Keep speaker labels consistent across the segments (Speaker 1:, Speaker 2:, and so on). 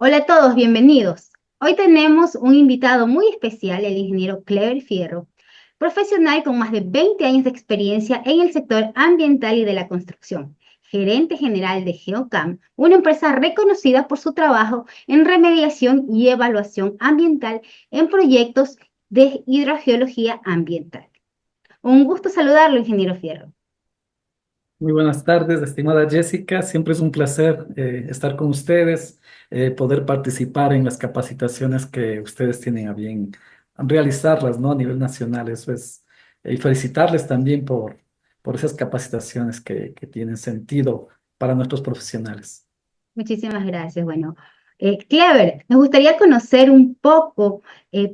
Speaker 1: Hola a todos, bienvenidos. Hoy tenemos un invitado muy especial, el ingeniero Clever Fierro, profesional con más de 20 años de experiencia en el sector ambiental y de la construcción, gerente general de Geocam, una empresa reconocida por su trabajo en remediación y evaluación ambiental en proyectos de hidrogeología ambiental. Un gusto saludarlo, ingeniero Fierro.
Speaker 2: Muy buenas tardes, estimada Jessica. Siempre es un placer estar con ustedes, poder participar en las capacitaciones que ustedes tienen a bien realizarlas, ¿no? A nivel nacional. Y felicitarles también por esas capacitaciones que tienen sentido para nuestros profesionales.
Speaker 1: Muchísimas gracias. Bueno, Clever, me gustaría conocer un poco,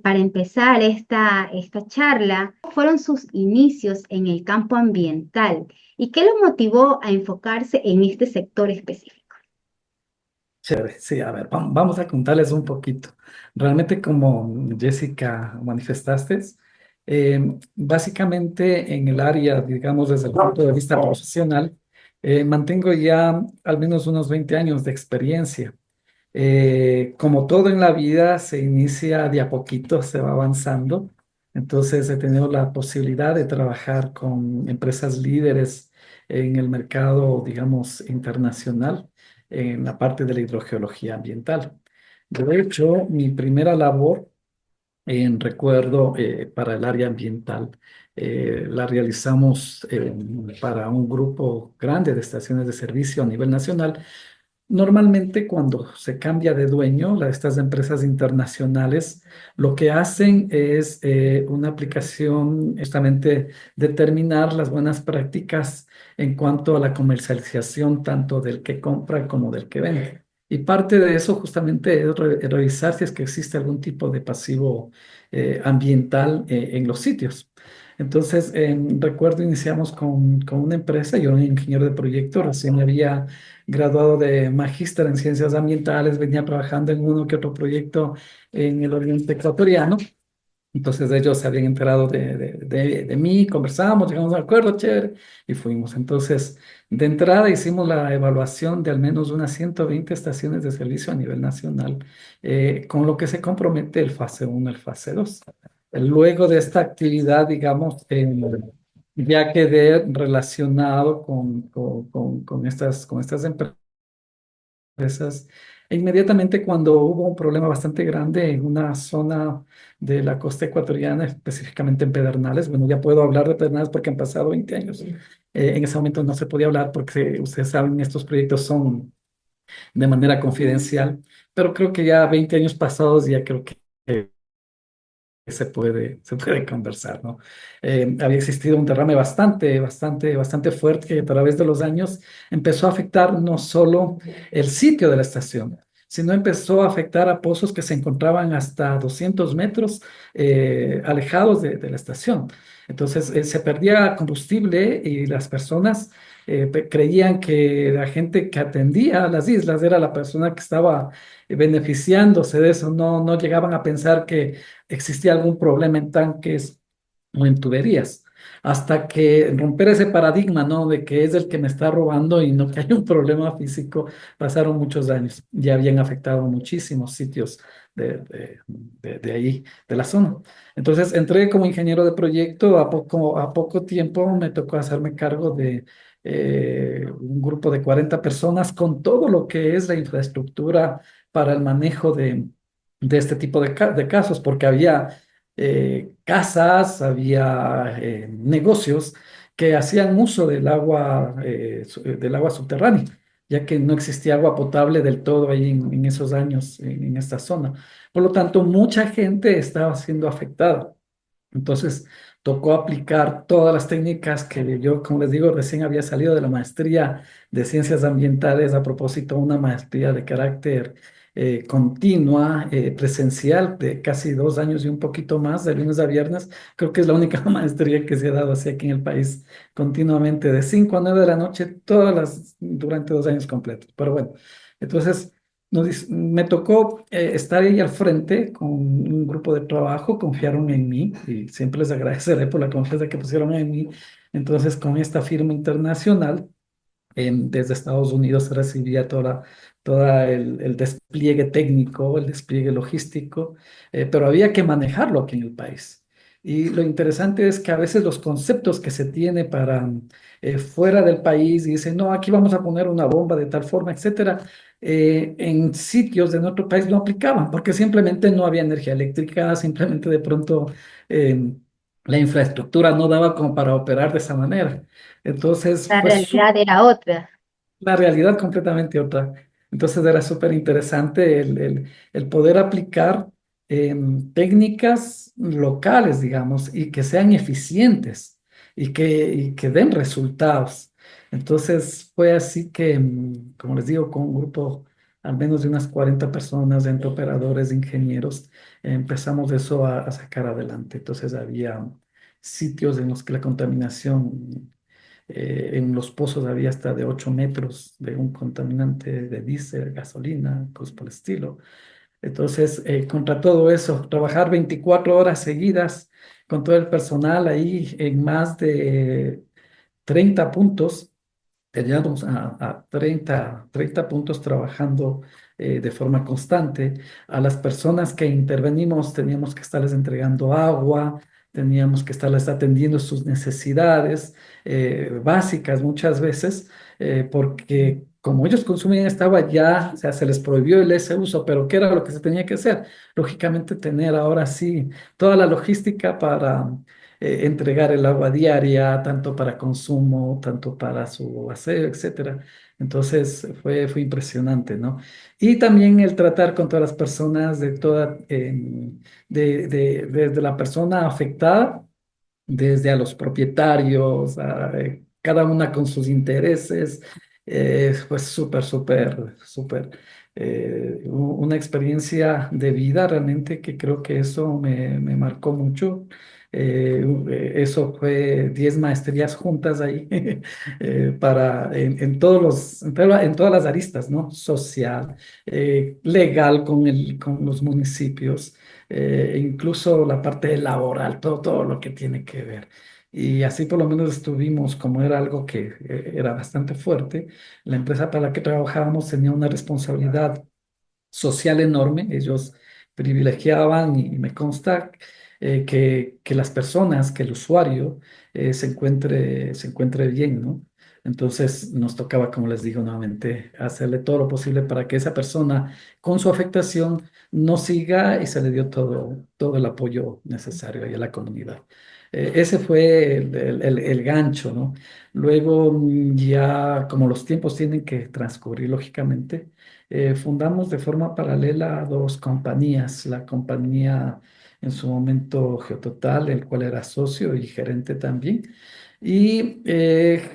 Speaker 1: para empezar esta charla, ¿cómo fueron sus inicios en el campo ambiental y qué lo motivó a enfocarse en este sector específico?
Speaker 2: Chévere, sí, a ver, vamos a contarles un poquito. Realmente, como Jessica manifestaste, básicamente en el área, digamos, desde el punto de vista profesional, mantengo ya al menos unos 20 años de experiencia. Como todo en la vida, se inicia de a poquito, se va avanzando. Entonces, he tenido la posibilidad de trabajar con empresas líderes en el mercado, digamos, internacional, en la parte de la hidrogeología ambiental. De hecho, mi primera labor, recuerdo, para el área ambiental, la realizamos para un grupo grande de estaciones de servicio a nivel nacional. Normalmente cuando se cambia de dueño, estas empresas internacionales lo que hacen es una aplicación, justamente determinar las buenas prácticas en cuanto a la comercialización tanto del que compra como del que vende. Y parte de eso justamente es revisar si es que existe algún tipo de pasivo ambiental en los sitios. Entonces, recuerdo, iniciamos con una empresa, yo era ingeniero de proyecto, recién había graduado de magíster en ciencias ambientales, venía trabajando en uno que otro proyecto en el oriente ecuatoriano. Entonces ellos se habían enterado de mí, conversamos, llegamos a un acuerdo, chévere, y fuimos. Entonces, de entrada hicimos la evaluación de al menos unas 120 estaciones de servicio a nivel nacional, con lo que se compromete el fase uno, el fase 2. Luego de esta actividad, digamos, ya quedé relacionado con estas empresas. E inmediatamente cuando hubo un problema bastante grande en una zona de la costa ecuatoriana, específicamente en Pedernales, bueno, ya puedo hablar de Pedernales porque han pasado 20 años. En ese momento no se podía hablar porque ustedes saben, estos proyectos son de manera confidencial, pero creo que ya 20 años pasados ya creo que se puede conversar, ¿no? Había existido un derrame bastante fuerte que a través de los años empezó a afectar no solo el sitio de la estación, sino empezó a afectar a pozos que se encontraban hasta 200 metros alejados de la estación. Entonces, se perdía combustible y las personas creían que la gente que atendía a las islas era la persona que estaba beneficiándose de eso. No llegaban a pensar que existía algún problema en tanques o en tuberías, hasta que romper ese paradigma, ¿no? De que es el que me está robando y no que hay un problema físico, pasaron muchos años. Ya habían afectado muchísimos sitios de ahí, de la zona. Entonces entré como ingeniero de proyecto, a poco tiempo me tocó hacerme cargo de un grupo de 40 personas con todo lo que es la infraestructura para el manejo de este tipo de casos, porque había casas, había negocios que hacían uso del agua subterránea, ya que no existía agua potable del todo ahí en esos años, en esta zona. Por lo tanto, mucha gente estaba siendo afectada. Entonces, tocó aplicar todas las técnicas que yo, como les digo, recién había salido de la maestría de ciencias ambientales, a propósito, una maestría de carácter continua, presencial, de casi 2 años y un poquito más, de lunes a viernes. Creo que es la única maestría que se ha dado así aquí en el país, continuamente, de 5 a 9 de la noche, durante 2 años completos. Pero bueno, entonces me tocó estar ahí al frente con un grupo de trabajo, confiaron en mí y siempre les agradeceré por la confianza que pusieron en mí. Entonces, con esta firma internacional desde Estados Unidos se recibía toda el despliegue técnico, el despliegue logístico, pero había que manejarlo aquí en el país. Y lo interesante es que a veces los conceptos que se tiene para fuera del país y dicen, no, aquí vamos a poner una bomba de tal forma, etcétera, en sitios de nuestro país no aplicaban porque simplemente no había energía eléctrica, simplemente de pronto la infraestructura no daba como para operar de esa manera. Entonces
Speaker 1: La
Speaker 2: fue
Speaker 1: realidad era otra.
Speaker 2: la realidad completamente otra. Entonces era súper interesante el poder aplicar técnicas locales, digamos, y que sean eficientes y que den resultados. Entonces fue así que, como les digo, con un grupo al menos de unas 40 personas, entre operadores, ingenieros, empezamos eso a sacar adelante. Entonces había sitios en los que la contaminación en los pozos había hasta de 8 metros de un contaminante de diésel, gasolina, cosas por el estilo. Entonces, contra todo eso, trabajar 24 horas seguidas con todo el personal ahí en más de 30 puntos. Teníamos a 30 puntos trabajando de forma constante. A las personas que intervenimos teníamos que estarles entregando agua, teníamos que estarles atendiendo sus necesidades básicas muchas veces, porque como ellos consumían esta agua ya, o sea, se les prohibió ese uso, pero ¿qué era lo que se tenía que hacer? Lógicamente tener ahora sí toda la logística para entregar el agua diaria, tanto para consumo, tanto para su aseo, etcétera. Entonces fue impresionante, ¿no? Y también el tratar con todas las personas de toda, desde la persona afectada desde a los propietarios, cada una con sus intereses, pues súper, una experiencia de vida realmente que creo que eso me marcó mucho. Eso fue 10 maestrías juntas ahí en en todas las aristas, ¿no? Social, legal con los municipios incluso la parte laboral, todo lo que tiene que ver. Y así por lo menos estuvimos, como era algo que era bastante fuerte, la empresa para la que trabajábamos tenía una responsabilidad social enorme. Ellos privilegiaban y me consta que las personas, que el usuario se encuentre bien, ¿no? Entonces nos tocaba, como les digo nuevamente, hacerle todo lo posible para que esa persona con su afectación no siga y se le dio todo el apoyo necesario ahí a la comunidad. Ese fue el gancho, ¿no? Luego ya como los tiempos tienen que transcurrir lógicamente, fundamos de forma paralela dos compañías, la compañía en su momento Geototal, el cual era socio y gerente también, y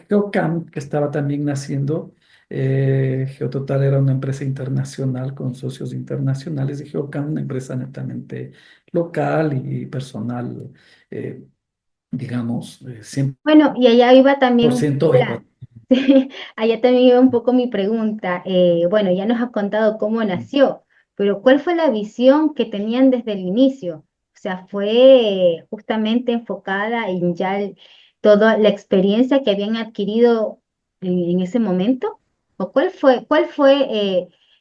Speaker 2: Geocam, que estaba también naciendo. Geototal era una empresa internacional con socios internacionales y Geocam una empresa netamente local y personal, eh, digamos, cien
Speaker 1: Bueno, y allá iba
Speaker 2: por
Speaker 1: también un
Speaker 2: ciento
Speaker 1: poco sí, allá también iba un poco mi pregunta. Bueno, ya nos has contado cómo nació, pero ¿cuál fue la visión que tenían desde el inicio? O sea, ¿fue justamente enfocada en toda la experiencia que habían adquirido en ese momento? ¿O cuál fue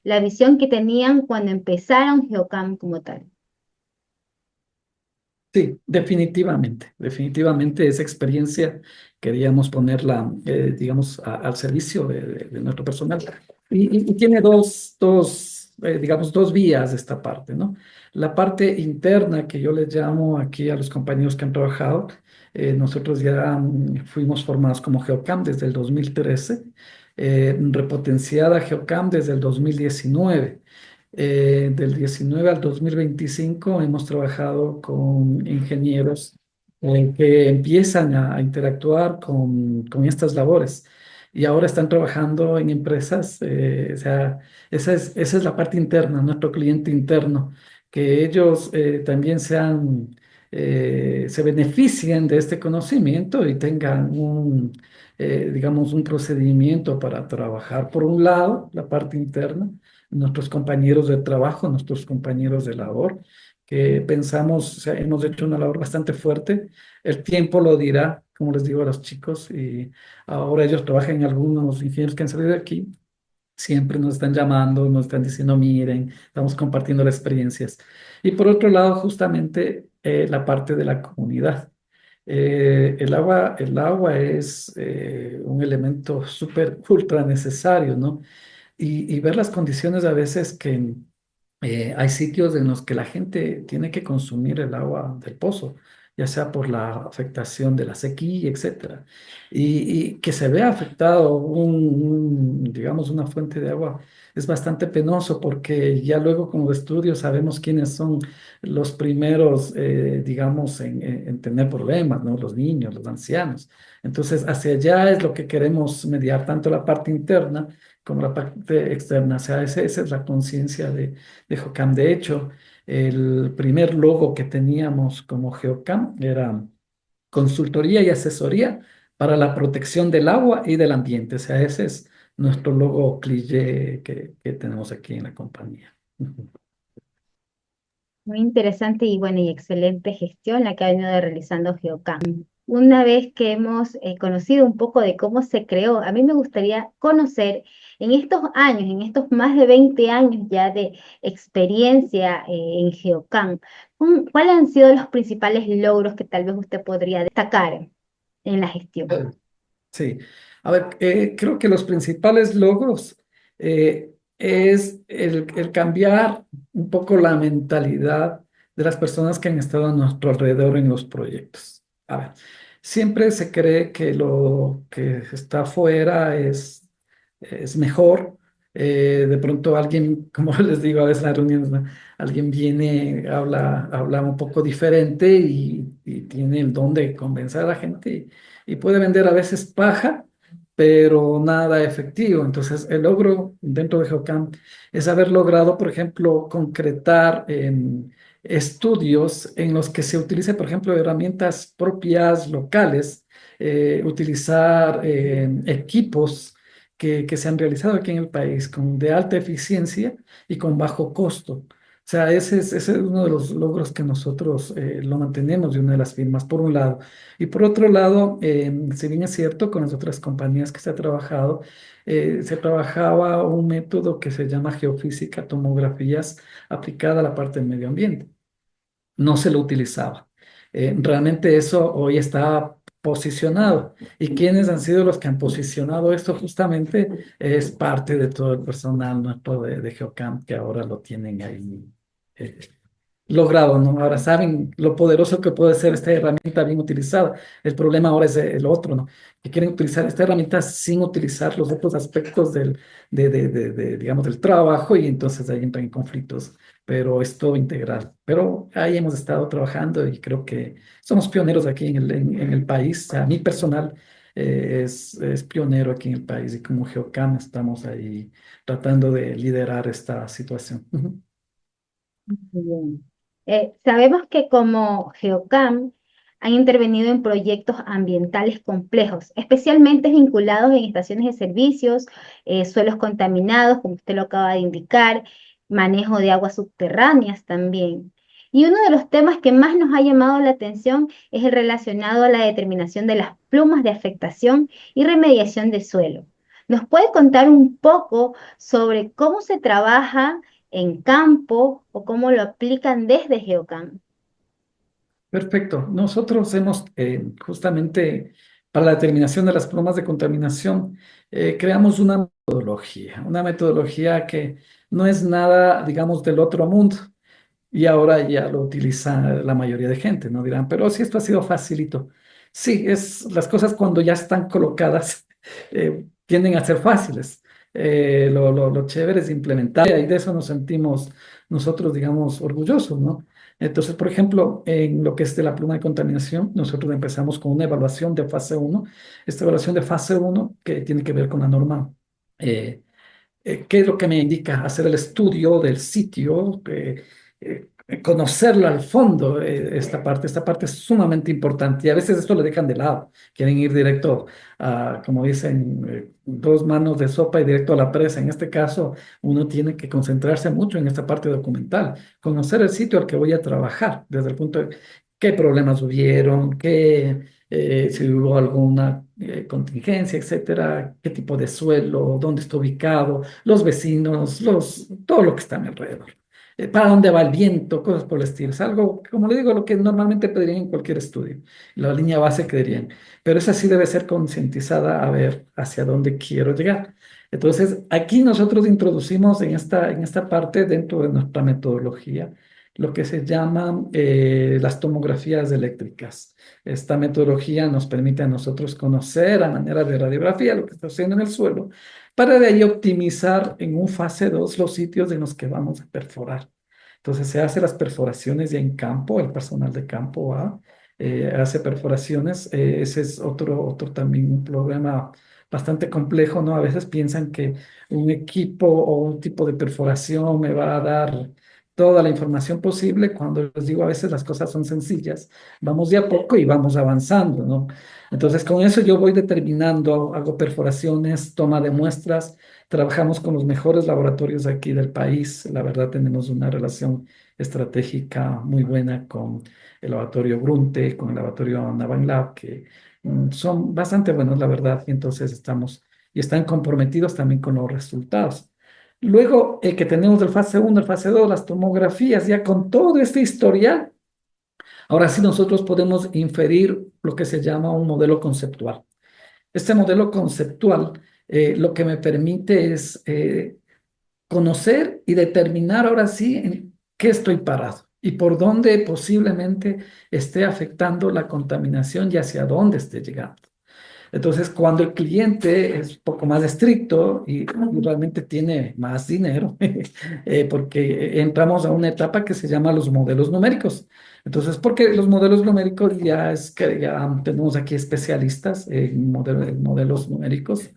Speaker 1: la visión que tenían cuando empezaron Geocam como tal?
Speaker 2: Sí, definitivamente esa experiencia queríamos ponerla, digamos, al servicio de nuestro personal. Y tiene digamos, dos vías esta parte, ¿no? La parte interna que yo les llamo aquí a los compañeros que han trabajado, nosotros ya fuimos formados como Geocam desde el 2013, repotenciada Geocam desde el 2019. Del 19 al 2025 hemos trabajado con ingenieros que empiezan a interactuar con estas labores y ahora están trabajando en empresas, o sea, esa es la parte interna, nuestro cliente interno, que ellos también se beneficien de este conocimiento y tengan digamos, un procedimiento para trabajar, por un lado, la parte interna nuestros compañeros de trabajo, nuestros compañeros de labor, que pensamos, o sea, hemos hecho una labor bastante fuerte. El tiempo lo dirá, como les digo a los chicos, y ahora ellos trabajan en algunos ingenieros que han salido de aquí. Siempre nos están llamando, nos están diciendo, miren, estamos compartiendo las experiencias. Y por otro lado, justamente la parte de la comunidad. El agua es un elemento súper, ultra necesario, ¿no? Y ver las condiciones a veces que hay sitios en los que la gente tiene que consumir el agua del pozo, ya sea por la afectación de la sequía, etcétera. Y que se vea afectado digamos, una fuente de agua es bastante penoso porque ya luego con los estudios sabemos quiénes son los primeros, digamos, en tener problemas, ¿no? Los niños, los ancianos. Entonces, hacia allá es lo que queremos mediar, tanto la parte interna como la parte externa. O sea, esa es la conciencia de Geocam. De hecho, el primer logo que teníamos como Geocam era consultoría y asesoría para la protección del agua y del ambiente. O sea, ese es nuestro logo cliché que tenemos aquí en la compañía. Ujú.
Speaker 1: Muy interesante y bueno, y excelente gestión la que ha venido realizando Geocam. Una vez que hemos conocido un poco de cómo se creó, a mí me gustaría conocer en estos años, en estos más de 20 años ya de experiencia en Geocam, ¿cuáles han sido los principales logros que tal vez usted podría destacar en la gestión?
Speaker 2: Sí, a ver, creo que los principales logros es el cambiar un poco la mentalidad de las personas que han estado a nuestro alrededor en los proyectos. A ver, siempre se cree que lo que está afuera es mejor. De pronto alguien, como les digo a veces en las reuniones, ¿no? Alguien viene, habla un poco diferente y tiene el don de convencer a la gente y puede vender a veces paja, pero nada efectivo. Entonces, el logro dentro de Geocamp es haber logrado, por ejemplo, concretar estudios en los que se utilice, por ejemplo, herramientas propias locales, utilizar equipos que se han realizado aquí en el país de alta eficiencia y con bajo costo. O sea, ese es uno de los logros que nosotros lo mantenemos de una de las firmas, por un lado. Y por otro lado, si bien es cierto, con las otras compañías que se ha trabajado, se trabajaba un método que se llama geofísica, tomografías aplicada a la parte del medio ambiente. No se lo utilizaba. Realmente eso hoy está posicionado. ¿Y quiénes han sido los que han posicionado esto? Justamente es parte de todo el personal nuestro de Geocamp que ahora lo tienen ahí. eh, Logrado, ¿no? Ahora saben lo poderoso que puede ser esta herramienta bien utilizada. El problema ahora es el otro, ¿no? Que quieren utilizar esta herramienta sin utilizar los otros aspectos digamos, del trabajo y entonces ahí entran en conflictos, pero es todo integral. Pero ahí hemos estado trabajando y creo que somos pioneros aquí en el país. A mí personal es pionero aquí en el país y como Geocam estamos ahí tratando de liderar esta situación. Ujú.
Speaker 1: Muy bien. Sabemos que como Geocam han intervenido en proyectos ambientales complejos, especialmente vinculados en estaciones de servicios, suelos contaminados, como usted lo acaba de indicar, manejo de aguas subterráneas también. Y uno de los temas que más nos ha llamado la atención es el relacionado a la determinación de las plumas de afectación y remediación de suelo. ¿Nos puede contar un poco sobre cómo se trabaja en campo o cómo lo aplican desde Geocam?
Speaker 2: Perfecto. Nosotros hemos justamente para la determinación de las plumas de contaminación, creamos una metodología que no es nada, digamos, del otro mundo y ahora ya lo utiliza la mayoría de gente, ¿no? Dirán, pero si esto ha sido facilito. Sí, las cosas cuando ya están colocadas tienden a ser fáciles. Lo chévere es implementar y de eso nos sentimos nosotros, digamos, orgullosos, ¿no? Entonces, por ejemplo, en lo que es de la pluma de contaminación, nosotros empezamos con una evaluación de fase uno. Esta evaluación de fase uno que tiene que ver con la norma. ¿Qué es lo que me indica? Hacer el estudio del sitio, conocerlo al fondo, esta parte es sumamente importante y a veces esto lo dejan de lado, quieren ir directo a, como dicen, dos manos de sopa y directo a la presa. En este caso, uno tiene que concentrarse mucho en esta parte documental, conocer el sitio al que voy a trabajar, desde el punto de qué problemas hubieron, si hubo alguna contingencia, etcétera, qué tipo de suelo, dónde está ubicado, los vecinos, todo lo que está a mi alrededor, para dónde va el viento, cosas por el estilo. Es algo, como le digo, lo que normalmente pedirían en cualquier estudio, la línea base que dirían, pero esa sí debe ser concientizada a ver hacia dónde quiero llegar. Entonces, aquí nosotros introducimos en esta parte, dentro de nuestra metodología, lo que se llaman las tomografías eléctricas. Esta metodología nos permite a nosotros conocer a manera de radiografía lo que está sucediendo en el suelo, para de ahí optimizar en un fase 2 los sitios en los que vamos a perforar. Entonces se hace las perforaciones ya en campo, el personal de campo va, hace perforaciones. Ese es otro también un problema bastante complejo, ¿no? A veces piensan que un equipo o un tipo de perforación me va a dar toda la información posible, cuando les digo a veces las cosas son sencillas, vamos de a poco y vamos avanzando, ¿no? Entonces, con eso yo voy determinando, hago perforaciones, toma de muestras, trabajamos con los mejores laboratorios aquí del país. La verdad, tenemos una relación estratégica muy buena con el laboratorio Brunte, con el laboratorio Navan Lab, que son bastante buenos, la verdad, y entonces estamos y están comprometidos también con los resultados. Luego que tenemos el fase uno, el fase 2, las tomografías, ya con todo este historial, ahora sí nosotros podemos inferir lo que se llama un modelo conceptual. Este modelo conceptual lo que me permite es conocer y determinar ahora sí en qué estoy parado y por dónde posiblemente esté afectando la contaminación y hacia dónde esté llegando. Entonces, cuando el cliente es un poco más estricto y realmente tiene más dinero, porque entramos a una etapa que se llama los modelos numéricos. Entonces, porque los modelos numéricos ya es que ya tenemos aquí especialistas en modelos numéricos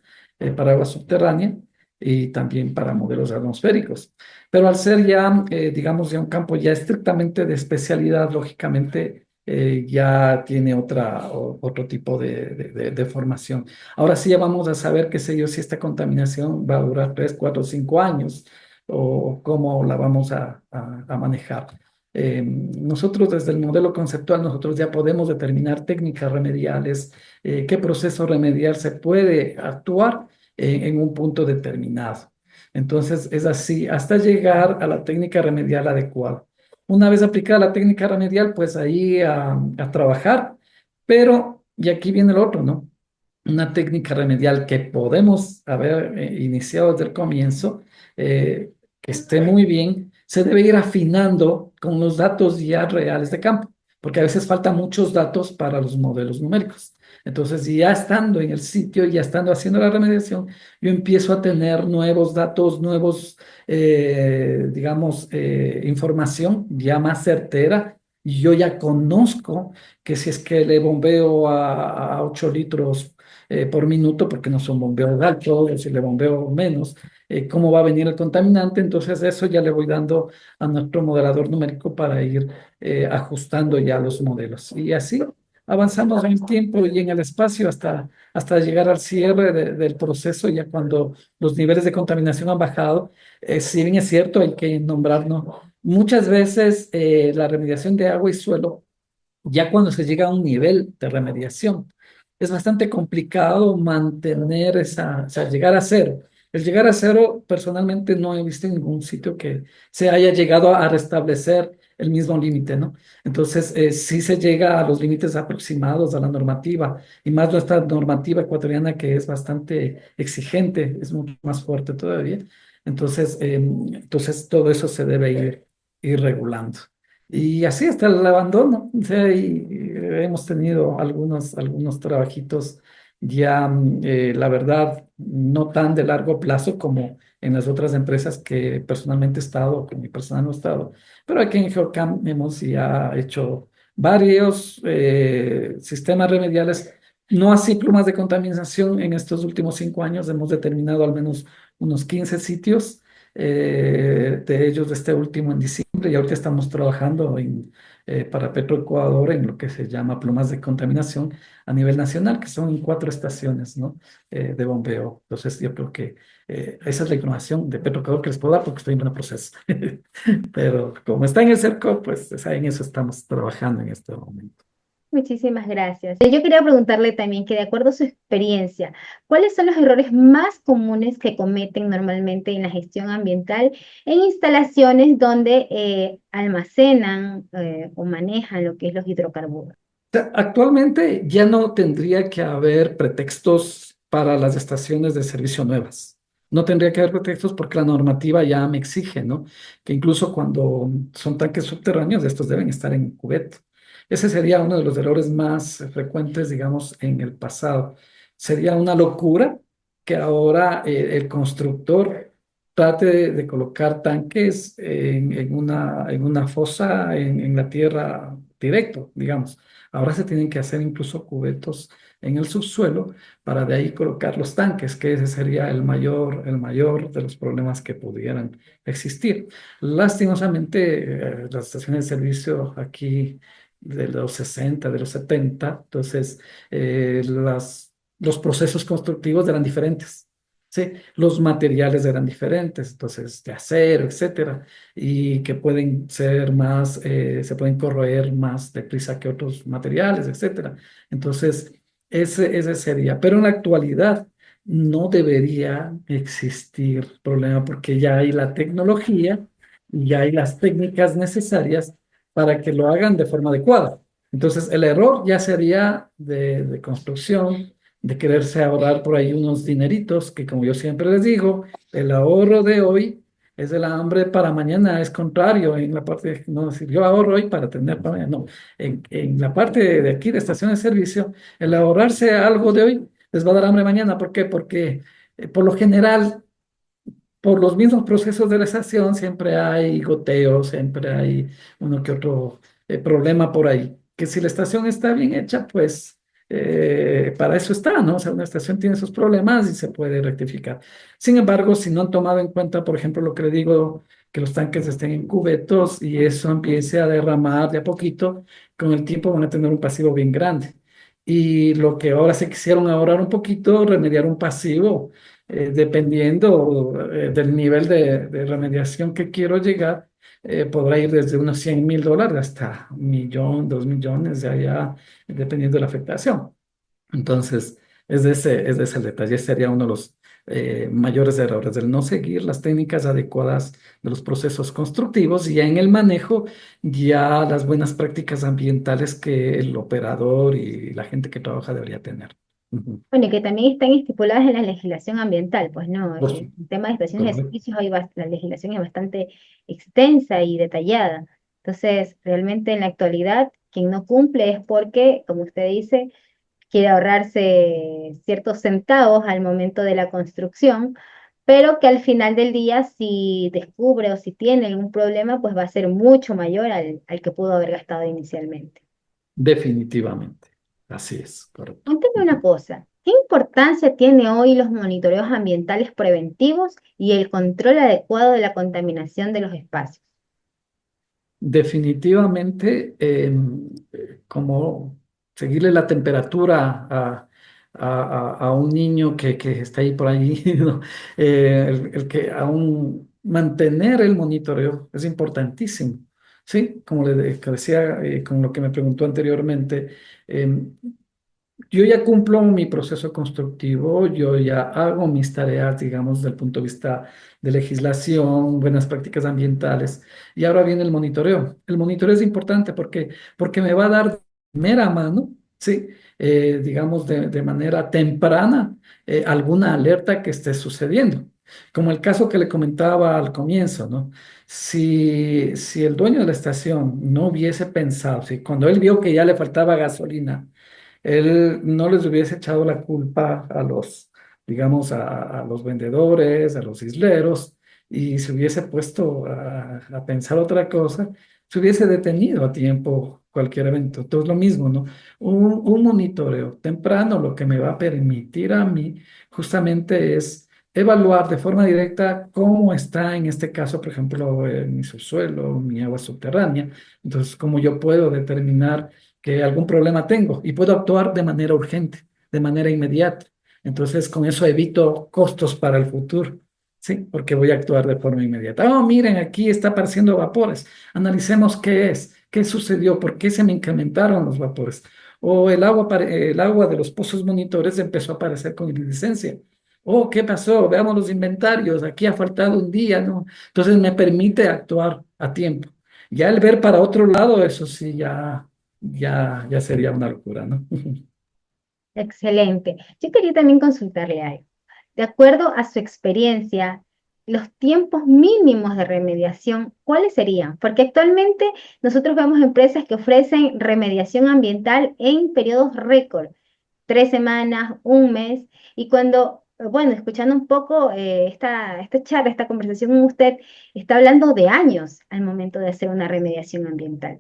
Speaker 2: para agua subterránea y también para modelos atmosféricos. Pero al ser ya, digamos, ya un campo ya estrictamente de especialidad, lógicamente ya tiene otro tipo de formación. Ahora sí ya vamos a saber, qué sé yo, si esta contaminación va a durar 3, 4, 5 años o cómo la vamos a manejar. Nosotros desde el modelo conceptual, nosotros ya podemos determinar técnicas remediales, qué proceso remedial se puede actuar en un punto determinado. Entonces es así hasta llegar a la técnica remedial adecuada. Una vez aplicada la técnica remedial, pues ahí a trabajar, pero, y aquí viene el otro, ¿no? Una técnica remedial que podemos haber iniciado desde el comienzo, que esté muy bien, se debe ir afinando con los datos ya reales de campo, porque a veces faltan muchos datos para los modelos numéricos. Entonces, ya estando en el sitio, ya estando haciendo la remediación, yo empiezo a tener nuevos datos, digamos, información ya más certera. Y yo ya conozco que si es que le bombeo a 8 litros por minuto, porque no son bombeos altos, o si le bombeo menos, cómo va a venir el contaminante. Entonces, eso ya le voy dando a nuestro modelador numérico para ir ajustando ya los modelos. Y así avanzamos en el tiempo y en el espacio hasta llegar al cierre del proceso, ya cuando los niveles de contaminación han bajado. Si bien es cierto, hay que nombrarnos. Muchas veces la remediación de agua y suelo, ya cuando se llega a un nivel de remediación, es bastante complicado mantener o sea, llegar a cero. El llegar a cero, personalmente no he visto en ningún sitio que se haya llegado a restablecer el mismo límite, ¿no? Entonces, sí se llega a los límites aproximados a la normativa, y más nuestra normativa ecuatoriana, que es bastante exigente, es mucho más fuerte todavía. Entonces todo eso se debe ir regulando. Y así hasta el abandono. O sea, hemos tenido algunos trabajitos ya, la verdad, no tan de largo plazo como en las otras empresas que personalmente he estado, que mi personal no ha estado. Pero aquí en Geocam hemos ya hecho varios sistemas remediales, no así plumas de contaminación. En estos últimos 5 años hemos determinado al menos unos 15 sitios de ellos de este último en diciembre y ahorita estamos trabajando para Petroecuador en lo que se llama plumas de contaminación a nivel nacional, que son 4 estaciones, ¿no? De bombeo. Entonces yo creo que esa es la información de Petroecuador que les puedo dar porque estoy en el proceso. Pero como está en el cerco, pues en eso estamos trabajando en este momento.
Speaker 1: Muchísimas gracias. Yo quería preguntarle también que de acuerdo a su experiencia, ¿cuáles son los errores más comunes que cometen normalmente en la gestión ambiental en instalaciones donde almacenan o manejan lo que es los hidrocarburos?
Speaker 2: Sea, actualmente ya no tendría que haber pretextos para las estaciones de servicio nuevas. No tendría que haber pretextos porque la normativa ya me exige, ¿no? Que incluso cuando son tanques subterráneos, estos deben estar en cubeta. Ese sería uno de los errores más frecuentes, digamos, en el pasado. Sería una locura que ahora el constructor trate de colocar tanques en una fosa en la tierra directo, digamos. Ahora se tienen que hacer incluso cubetos en el subsuelo para de ahí colocar los tanques, que ese sería el mayor de los problemas que pudieran existir. Lastimosamente, las estaciones de servicio aquí de los 60, de los 70, entonces los procesos constructivos eran diferentes. Sí, los materiales eran diferentes, entonces de acero, etcétera, y que pueden ser más, se pueden corroer más deprisa que otros materiales, etcétera. Entonces, ese sería. Pero en la actualidad no debería existir problema porque ya hay la tecnología y ya hay las técnicas necesarias para que lo hagan de forma adecuada. Entonces, el error ya sería de construcción, de quererse ahorrar por ahí unos dineritos, que como yo siempre les digo, el ahorro de hoy es el hambre para mañana, es contrario en la parte, no decir yo ahorro hoy para tener para mañana, no, en la parte de aquí de estación de servicio, el ahorrarse algo de hoy les va a dar hambre mañana. ¿Por qué? Porque por lo general por los mismos procesos de la estación siempre hay goteo, siempre hay uno que otro problema por ahí. Que si la estación está bien hecha, pues para eso está, ¿no? O sea, una estación tiene sus problemas y se puede rectificar. Sin embargo, si no han tomado en cuenta, por ejemplo, lo que le digo, que los tanques estén en cubetos y eso empiece a derramar de a poquito, con el tiempo van a tener un pasivo bien grande. Y lo que ahora se quisieron ahorrar un poquito, remediar un pasivo dependiendo del nivel de remediación que quiero llegar, podrá ir desde unos $100,000 hasta 1 millón, 2 millones, de allá, dependiendo de la afectación. Entonces, es ese el detalle, sería uno de los mayores errores, el no seguir las técnicas adecuadas de los procesos constructivos y ya en el manejo, ya las buenas prácticas ambientales que el operador y la gente que trabaja debería tener. Ujú.
Speaker 1: Bueno, y que también están estipuladas en la legislación ambiental, pues no,
Speaker 2: Por
Speaker 1: el tema de estaciones de
Speaker 2: supuesto.
Speaker 1: servicios, la legislación es bastante extensa y detallada. Entonces, realmente en la actualidad, quien no cumple es porque, como usted dice, quiere ahorrarse ciertos centavos al momento de la construcción, pero que al final del día, si descubre o si tiene algún problema, pues va a ser mucho mayor al que pudo haber gastado inicialmente.
Speaker 2: Definitivamente. Así es, correcto.
Speaker 1: Cuéntame una
Speaker 2: Ujú.
Speaker 1: cosa, ¿qué importancia tiene hoy los monitoreos ambientales preventivos y el control adecuado de la contaminación de los espacios?
Speaker 2: Definitivamente, como seguirle la temperatura a un niño que está ahí por ahí, ¿no? El que aún mantener el monitoreo es importantísimo. Sí, como que decía, con lo que me preguntó anteriormente, em, yo ya cumplo mi proceso constructivo, yo ya hago mis tareas, digamos, desde el punto de vista de legislación, buenas prácticas ambientales, y ahora viene el monitoreo. El monitoreo es importante porque me va a dar de primera mano, sí, digamos, de manera temprana, alguna alerta que esté sucediendo. Como el caso que le comentaba al comienzo, ¿no? Si el dueño de la estación no hubiese pensado, si cuando él vio que ya le faltaba gasolina, él no les hubiese echado la culpa a los, digamos, a los vendedores, a los isleros, y se hubiese puesto a pensar otra cosa, se hubiese detenido a tiempo cualquier evento. Entonces, lo mismo, ¿no? Un monitoreo temprano lo que me va a permitir a mí justamente es evaluar de forma directa cómo está en este caso, por ejemplo, mi subsuelo, mi agua subterránea. Entonces, cómo yo puedo determinar que algún problema tengo y puedo actuar de manera urgente, de manera inmediata. Entonces, con eso evito costos para el futuro. Sí, porque voy a actuar de forma inmediata. Oh, miren, aquí está apareciendo vapores. Analicemos qué es, qué sucedió, por qué se me incrementaron los vapores. O el agua de los pozos monitores empezó a aparecer con iridiscencia. Oh, ¿qué pasó? Veamos los inventarios. Aquí ha faltado un día, ¿no? Entonces me permite actuar a tiempo. Ya el ver para otro lado, eso sí, ya sería una locura, ¿no?
Speaker 1: Excelente. Yo quería también consultarle algo. De acuerdo a su experiencia, los tiempos mínimos de remediación, ¿cuáles serían? Porque actualmente nosotros vemos empresas que ofrecen remediación ambiental en periodos récord, 3 semanas, un mes, y cuando, bueno, escuchando un poco esta charla, esta conversación con usted, está hablando de años al momento de hacer una remediación ambiental.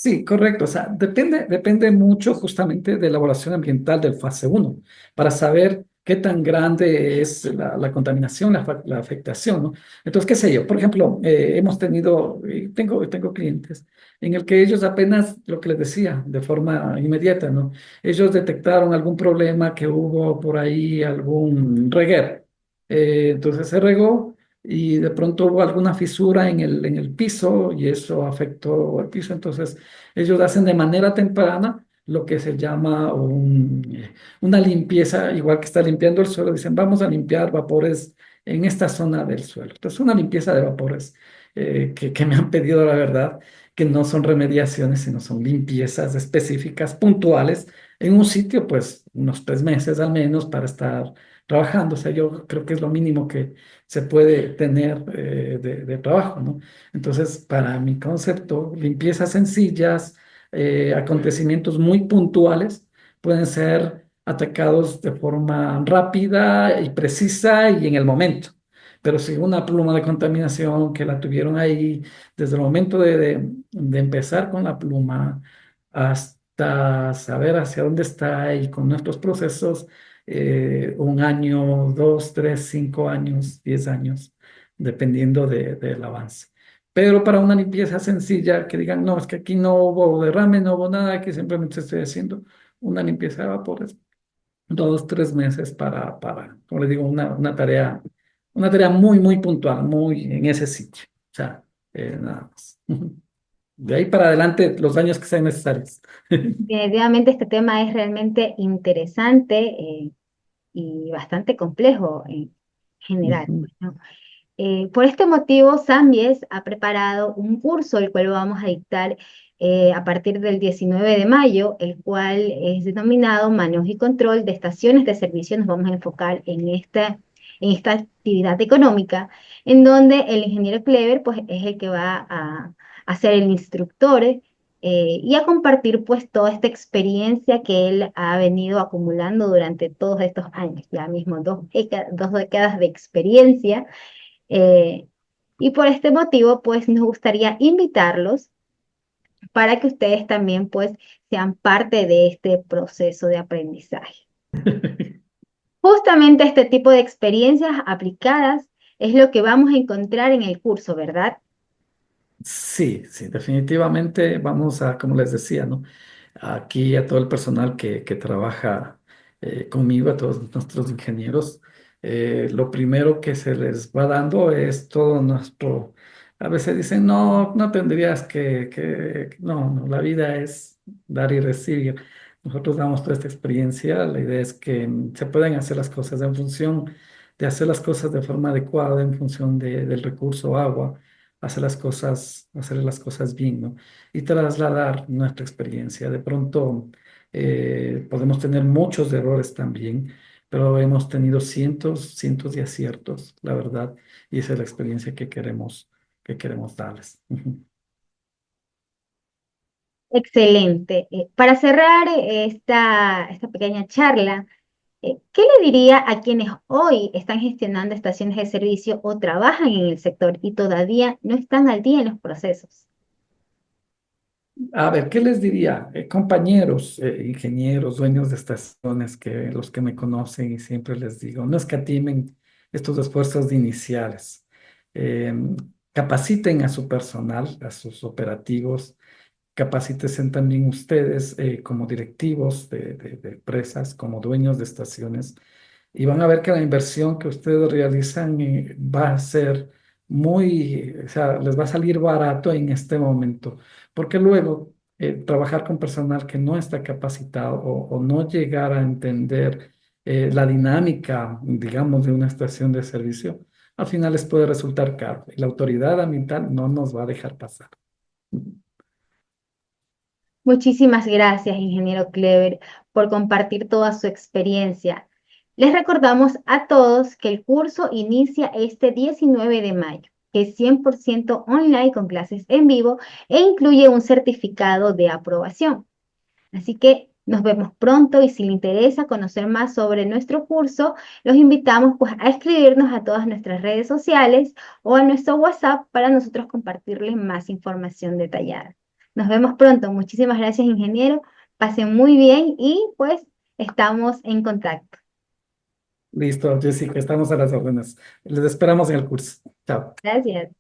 Speaker 2: Sí, correcto. O sea, depende mucho justamente de la evaluación ambiental del fase uno para saber qué tan grande es la contaminación, la afectación, ¿no? Entonces, qué sé yo, por ejemplo, hemos tenido, y tengo clientes en el que ellos apenas, lo que les decía, de forma inmediata, ¿no? Ellos detectaron algún problema que hubo por ahí, algún reguero. Entonces se regó y de pronto hubo alguna fisura en el piso y eso afectó al piso. Entonces, ellos hacen de manera temprana lo que se llama una limpieza, igual que está limpiando el suelo, dicen, vamos a limpiar vapores en esta zona del suelo. Entonces, una limpieza de vapores que me han pedido, la verdad, que no son remediaciones, sino son limpiezas específicas, puntuales, en un sitio, pues, unos 3 meses al menos para estar trabajando. O sea, yo creo que es lo mínimo que se puede tener de trabajo, ¿no? Entonces, para mi concepto, limpiezas sencillas, acontecimientos muy puntuales pueden ser atacados de forma rápida y precisa y en el momento. Pero si una pluma de contaminación que la tuvieron ahí desde el momento de empezar con la pluma hasta saber hacia dónde está y con nuestros procesos, un año, 2, 3, 5 años, 10 años, dependiendo del avance. Pero para una limpieza sencilla, que digan, no, es que aquí no hubo derrame, no hubo nada, que simplemente estoy haciendo una limpieza de vapores, 2, 3 meses como les digo, una tarea muy, muy puntual, muy en ese sitio. O sea, nada más. De ahí para adelante, los años que sean necesarios.
Speaker 1: Definitivamente este tema es realmente interesante y bastante complejo en general,
Speaker 2: Ujú.
Speaker 1: pues, ¿no? Por este motivo, Sambies ha preparado un curso, el cual vamos a dictar a partir del 19 de mayo, el cual es denominado Manejo y Control de Estaciones de Servicio. Nos vamos a enfocar en esta actividad económica, en donde el ingeniero Clever pues, es el que va a ser el instructor y a compartir pues toda esta experiencia que él ha venido acumulando durante todos estos años, ya mismo 2 décadas de experiencia. eh, y por este motivo, pues nos gustaría invitarlos para que ustedes también, pues, sean parte de este proceso de aprendizaje. Justamente este tipo de experiencias aplicadas es lo que vamos a encontrar en el curso, ¿verdad?
Speaker 2: Sí, sí, definitivamente vamos a, como les decía, ¿no? Aquí a todo el personal que trabaja conmigo, a todos nuestros ingenieros, lo primero que se les va dando es todo nuestro, a veces dicen, no, no tendrías no, no, la vida es dar y recibir. Nosotros damos toda esta experiencia, la idea es que se pueden hacer las cosas en función de hacer las cosas de forma adecuada, en función del recurso agua hacer las cosas bien, ¿no? Y trasladar nuestra experiencia. De pronto podemos tener muchos errores también, pero hemos tenido cientos, cientos de aciertos, la verdad, y esa es la experiencia que queremos darles. Ujú.
Speaker 1: Excelente. Para cerrar esta pequeña charla, ¿qué le diría a quienes hoy están gestionando estaciones de servicio o trabajan en el sector y todavía no están al día en los procesos?
Speaker 2: A ver, ¿qué les diría? Compañeros, ingenieros, dueños de estaciones, que los que me conocen y siempre les digo, no escatimen estos esfuerzos iniciales. Eh, Capaciten a su personal, a sus operativos, capacítense también ustedes como directivos de empresas, como dueños de estaciones, y van a ver que la inversión que ustedes realizan va a ser muy, o sea, les va a salir barato en este momento, porque luego trabajar con personal que no está capacitado o no llegar a entender la dinámica, digamos, de una estación de servicio, al final les puede resultar caro. Y la autoridad ambiental no nos va a dejar pasar.
Speaker 1: Muchísimas gracias, ingeniero Clever, por compartir toda su experiencia. Les recordamos a todos que el curso inicia este 19 de mayo, que es 100% online con clases en vivo e incluye un certificado de aprobación. Así que nos vemos pronto y si le interesa conocer más sobre nuestro curso, los invitamos pues a escribirnos a todas nuestras redes sociales o a nuestro WhatsApp para nosotros compartirles más información detallada. Nos vemos pronto. Muchísimas gracias, ingeniero. Pasen muy bien y pues estamos en contacto.
Speaker 2: Listo, Jessica, estamos a las órdenes. Les esperamos en el curso. Chao.
Speaker 1: Gracias.